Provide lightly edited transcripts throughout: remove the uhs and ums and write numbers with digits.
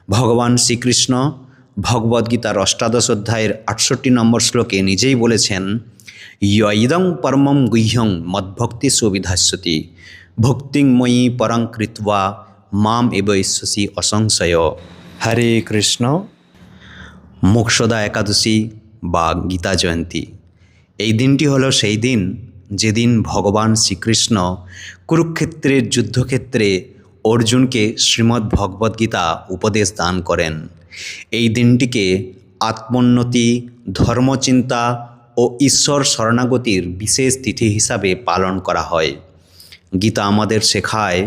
ভগবান শ্রীকৃষ্ণ ভগবদ্গীতার অষ্টাদশ অধ্যায়ের ৬৮ নম্বর শ্লোকে নিজেই বলেছেন, ইয়ং পরমং গুহ্যং মদ্ভক্তি সুবিধাস্যতি ভক্তিং ময়ি পরং কৃত্বা মাম এবৈষ্যসি অসংশয়। হরে কৃষ্ণ। মোক্ষদা একাদশী বা গীতা জয়ন্তী, এই দিনটি হলো সেই দিন যেদিন ভগবান শ্রীকৃষ্ণ কুরুক্ষেত্রের যুদ্ধক্ষেত্রে অর্জুনকে শ্রীমদ্ ভগবদ্গীতা উপদেশ দান করেন। এই দিনটিকে আত্মোন্নতি, ধর্মচিন্তা ও ঈশ্বর শরণাগতির বিশেষ তিথি হিসাবে পালন করা হয়। গীতা আমাদের শেখায়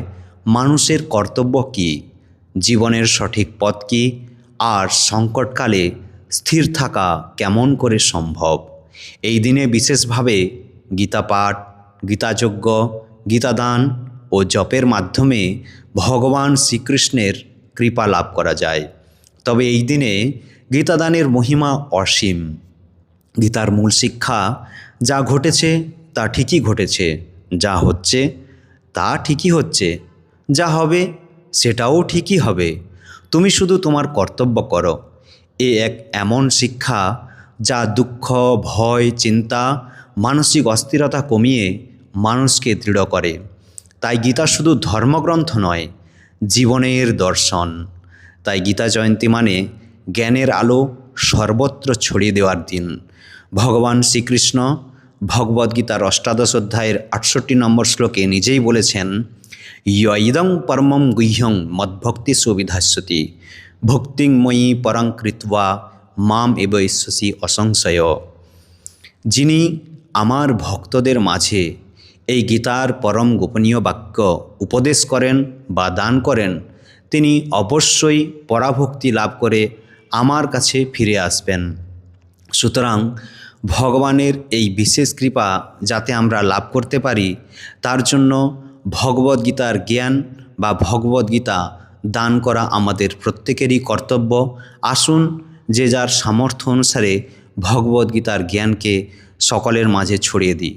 মানুষের কর্তব্য কী, জীবনের সঠিক পথ কী, আর সংকটকালে স্থির থাকা কেমন করে সম্ভব। এই দিনে বিশেষভাবে গীতা পাঠ, গীতাযজ্ঞ, গীতাদান ও জপের মাধ্যমে ভগবান শ্রীকৃষ্ণের কৃপা লাভ করা যায়। তবে এই দিনে গীতাদানের মহিমা অসীম। গীতার মূল শিক্ষা, যা ঘটেছে তা ঠিকই ঘটেছে, যা হচ্ছে তা ঠিকই হচ্ছে, যা হবে সেটাও ঠিকই হবে, তুমি শুধু তোমার কর্তব্য করো। এক এমন শিক্ষা যা দুঃখ, ভয়, চিন্তা, মানসিক অস্থিরতা কমিয়ে মানুষকে দৃঢ় করে। তাই গীতা শুধু ধর্মগ্রন্থ নয়, জীবনের দর্শন। তাই গীতা জয়ন্তী মানে জ্ঞানের আলো সর্বত্র ছড়িয়ে দেওয়ার দিন। ভগবান শ্রীকৃষ্ণ ভগবদ্গীতার অষ্টাদশ অধ্যায়ের ৬৮ নম্বর শ্লোকে নিজেই বলেছেন, ইয়ং পরমং গুহ্যং মদ্ভক্তি সুবিধাস্যতি ভক্তিং ময়ি পরং কৃত্বা মাম এবৈষ্যসি অসংশয়। যিনি আমার ভক্তদের মাঝে এই গীতার পরম গোপনীয় বাক্য উপদেশ করেন বা দান করেন, তিনি অবশ্যই পরাভক্তি লাভ করে আমার কাছে ফিরে আসবেন। সুতরাং ভগবানের এই বিশেষ কৃপা যাতে আমরা লাভ করতে পারি, তার জন্য ভগবদ্গীতার জ্ঞান বা ভগবদ্গীতা দান করা আমাদের প্রত্যেকেরই কর্তব্য। আসুন যে যার সামর্থ্য অনুসারে ভগবদ্গীতার জ্ঞানকে সকলের মাঝে ছড়িয়ে দিই।